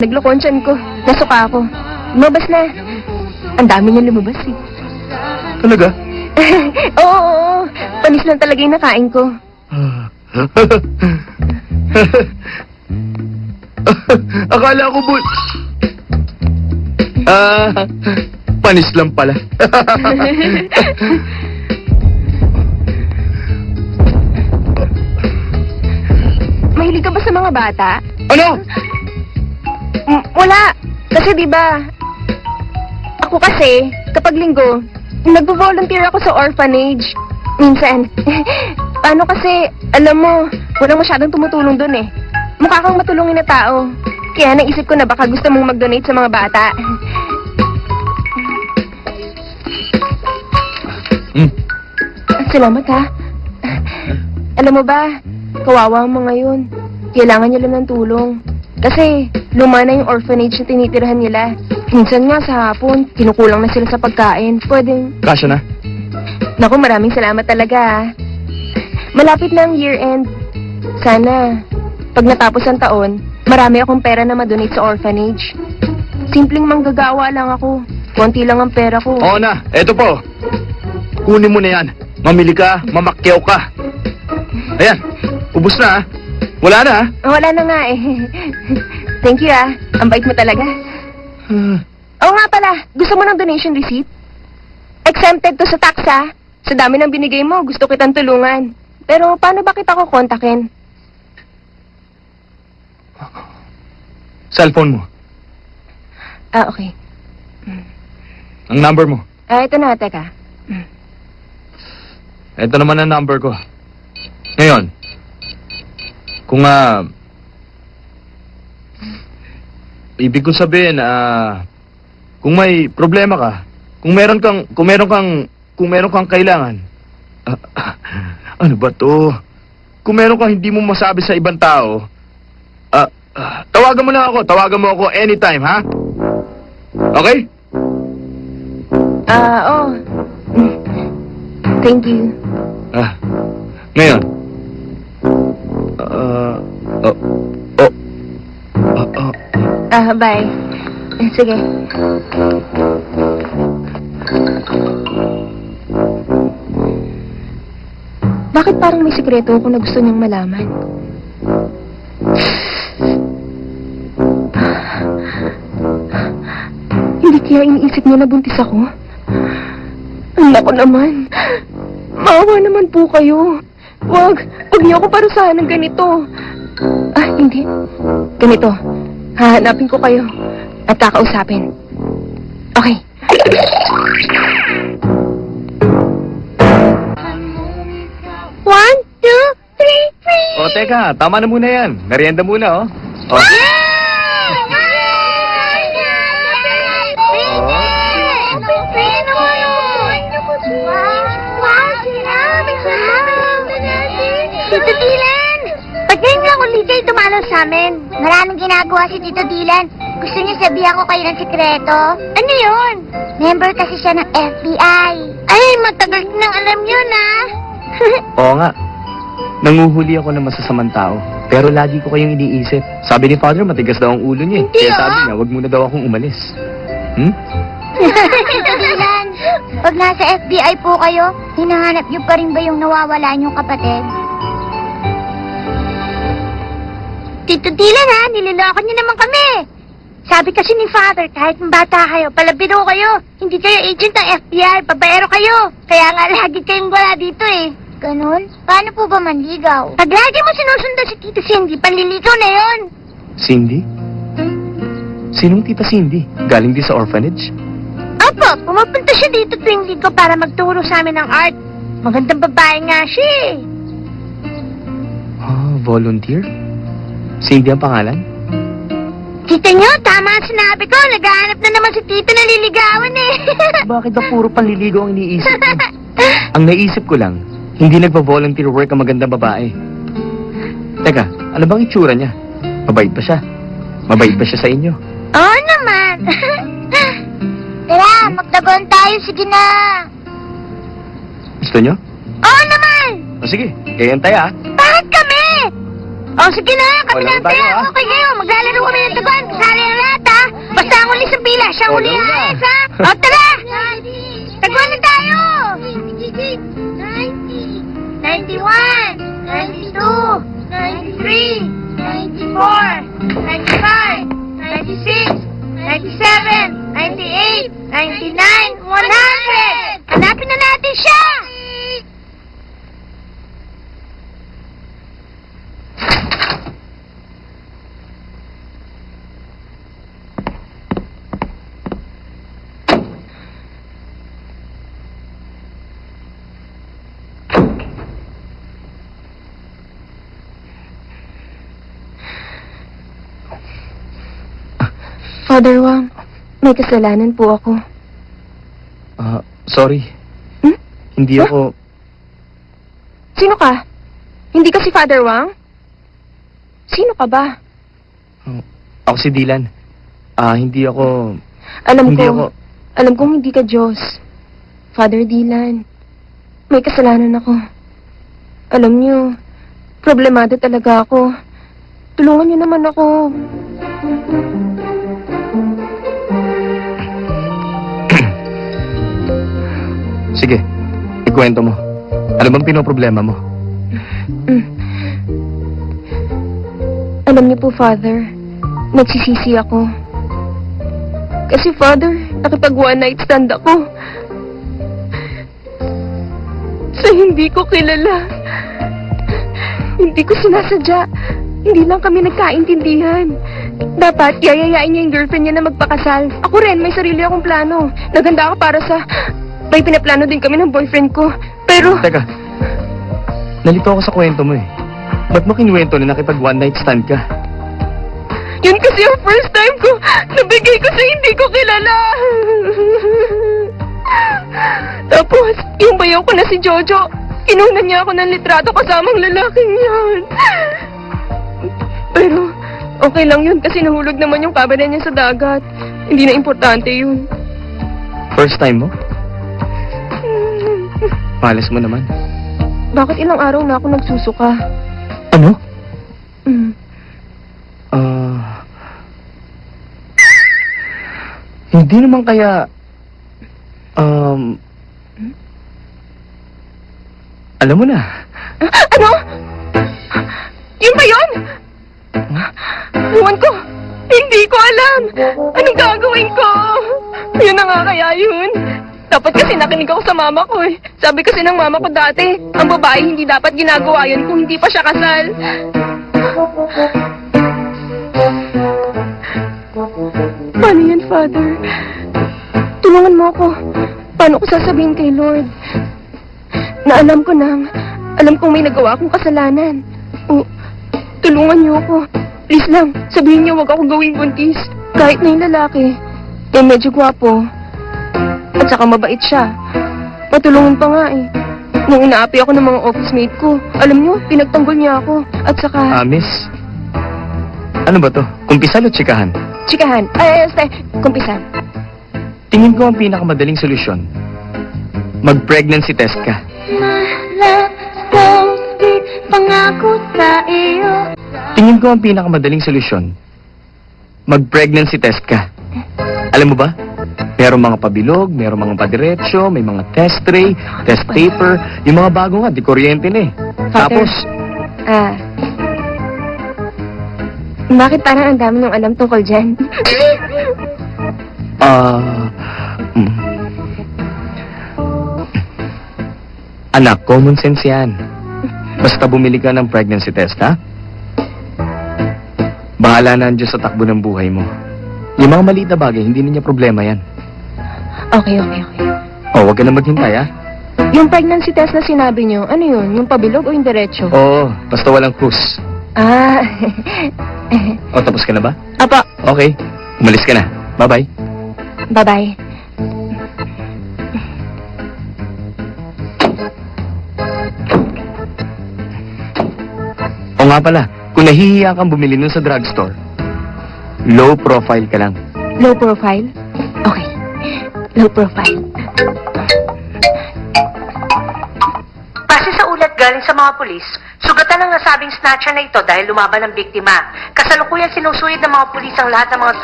Naglokon tiyan ko. Nasuka ako. Lumabas na. Ang dami niya lumabas eh. Talaga? Oo. Panis lang talaga yung nakain ko. Akala ko panis lang pala. Mahilig ka ba sa mga bata? Ano? Wala. Kasi diba, ako kasi, kapag linggo, nagvo-volunteer ako sa orphanage. Minsan. Paano kasi, alam mo, walang masyadong tumutulong dun eh. Mukha kang matulungin na tao. Kaya naisip ko na baka gusto mong mag-donate sa mga bata. Salamat ha. Alam mo ba, kawawa ang mga yun. Kailangan nila ng tulong. Kasi luma na yung orphanage na tinitirahan nila. Minsan nga sa hapon, kinukulang na sila sa pagkain. Pwedeng... Kasya na? Naku, maraming salamat talaga ha. Malapit na ang year-end. Sana, pag natapos ang taon, marami akong pera na madonate sa orphanage. Simpleng manggagawa lang ako. Konti lang ang pera ko. Oo na, eto po. Kunin mo na yan. Mamili ka, mamakyaw ka. Ayan, ubos na ha. Wala na ha. Wala na nga eh. Thank you ah. Ang bait mo talaga. Oo nga pala, gusto mo ng donation receipt? Exempted to sa tax ah. Sa dami ng binigay mo, gusto kitang tulungan. Pero paano ba kita ko kontakin? Cellphone mo. Ah, okay. Ang number mo. Ah, ito na, teka. Ito naman ang number ko. Ngayon, kung ibig kong sabihin, kung may problema ka, kung meron kang kailangan, ano ba to? Kung meron kang hindi mo masabi sa ibang tao, tawagan mo lang ako. Tawagan mo ako anytime, ha? Okay? Oh. Thank you. Ngayon. Bye. Sige. Bakit parang may sikreto ako na gusto niyang malaman? Hindi kaya iniisip niya na buntis ako? Naku naman. Maawa naman po kayo. Wag niyo ako parusahan ng ganito. Hindi. Ganito. Hahanapin ko kayo at kakausapin. Okay. One, two, three, three. O, teka. Tama na muna yan. Merienda muna, oh. Tito Dylan! Ba't ngayon lang ulit kayo dumalaw sa amin? Maraming ginagawa si Tito Dylan. Gusto niyo sabihan ko kayo ng sikreto? Ano yun? Member kasi siya ng FBI. Ay, matagal nang alam yun, ah. Oo nga. Nanguhuli ako ng masasamang tao. Pero lagi ko kayong iniisip. Sabi ni Father, matigas daw ang ulo niya. Hindi, Kaya sabi niya, wag muna daw akong umalis. Tito Dylan, pag nasa FBI po kayo, hinahanap niyo pa rin ba yung nawawala niyong kapatid? Tito Dylan ha, nililoko niyo naman kami. Sabi kasi ni Father, kahit bata kayo, palabiro kayo. Hindi kayo agent ng FBI, babaero kayo. Kaya nga lagi kayong wala dito eh. Ganon? Paano po ba manligaw? Pag lagi mo sinusundan si Tita Cindy, panliligaw na yon. Cindy? Sinong Tita Cindy? Galing din sa orphanage? Opo, pumupunta siya dito tuwing linggo para magturo sa amin ng art. Magandang babae nga siya eh. Volunteer? Cindy ang pangalan? Kita nyo, tama ang sinabi ko. Naghahanap na naman si Tito na liligawan eh. Bakit ba puro panliligaw ang iniisip mo? Ang naisip ko lang, hindi nagpa-volunteer work ang magandang babae. Teka, ano bang itsura niya? Mabait ba siya? Mabait ba siya sa inyo? Oo naman. Tara, magdagon tayo. Sige na. Gusto niyo? Oo naman. O sige, gayon tayo ah. Bakit kami? O sige na, kami Wala na ba tayo, tayo. ah? Okay kayo, maglalaro kami ng dagon. Kasali na siyang Oh, huli, laro na. ayos, ha? O, tara! Tagwan na tayo! 91, 92, 93, 94, 95, 96, 97, 98, 99, 100! Hanapin na natin siya! Father Wang, may kasalanan po ako. Sorry. Hmm? Hindi Huh? ako... Sino ka? Hindi ka si Father Wang? Sino ka ba? Ako si Dylan. Hindi ako... Alam Hindi ko, ako... alam kong hindi ka Diyos. Father Dylan, may kasalanan ako. Alam niyo, problemado talaga ako. Tulungan niyo naman ako. Sige, ikwento mo. Ano bang pinoproblema mo? Mm. Alam niyo po, Father, nagsisisi ako. Kasi, Father, nakipag one night stand ako. Sa hindi ko kilala. Hindi ko sinasadya. Hindi lang kami nagkaintindihan. Dapat, yayayain niya yung girlfriend niya na magpakasal. Ako rin, may sarili akong plano. Naganda ako para sa... May pinaplano din kami ng boyfriend ko. Pero... Teka, nalito ako sa kwento mo eh. Ba't mo kinuwento na nakipag one night stand ka? Yun kasi yung first time ko nabigay ko sa hindi ko kilala. Tapos, yung bayaw ko na si Jojo, kinunan niya ako ng litrato kasamang lalaking yan. Pero, okay lang yun kasi nahulog naman yung kamera niya sa dagat. Hindi na importante yun. First time mo? Malas mo naman. Bakit ilang araw na ako nagsusuka? Ano? Mm. Hindi naman kaya... alam mo na. Ano? Yun ba yun? Ewan ko. Hindi ko alam. Anong gagawin ko? Yun na nga kaya yun. Dapat kasi nakinig ako sa mama ko eh. Sabi kasi ng mama ko dati, ang babae hindi dapat ginagawa yun kung hindi pa siya kasal. Paano yan, Father? Tulungan mo ako. Paano ko sasabihin kay Lord? Na alam kong may nagawa akong kasalanan. O, tulungan niyo ako. Please lang, sabihin niyo wag ako gawing buntis. Kahit na yung lalaki, eh medyo gwapo. At saka mabait siya. Matulungan pa nga eh. Nung inaapi ako ng mga office mate ko, alam niyo, pinagtanggol niya ako. At saka, Miss. Ano ba to? Kumpisal o tsikahan? chikahan. Kumpisan. Tingin ko ang pinakamadaling solusyon. Mag-pregnancy test ka. Pangako sa iyo. Tingin ko ang pinakamadaling solusyon. Mag-pregnancy test ka. Alam mo ba? Merong mga pabilog, merong mga padiretsyo, may mga test tray, test paper, yung mga bago nga, di kuryente na eh. Father. Tapos, Bakit parang ang dami nung alam tungkol dyan? mm. Anak, common sense yan. Basta bumili ka ng pregnancy test, ha? Bahala na ang Diyos sa takbo ng buhay mo. Yung mga maliit na bagay, hindi na niya problema yan. Okay. Huwag ka na maghintay, ha? Yung pregnancy test na sinabi niyo, ano yun? Yung pabilog o yung diretso? Oo, basta walang krus. Tapos ka na ba? Apa, Okay, umalis ka na. Bye-bye. bye-bye. O nga pala, kung nahihiya kang bumili nun sa drugstore, low profile ka lang. Low profile? Okay. Low profile. Base sa ulat galing sa mga pulis, sugatan ang nasabing snatcher na ito dahil lumaban ang biktima. Kasalukuyan sinusuyod ng mga pulis ang lahat ng mga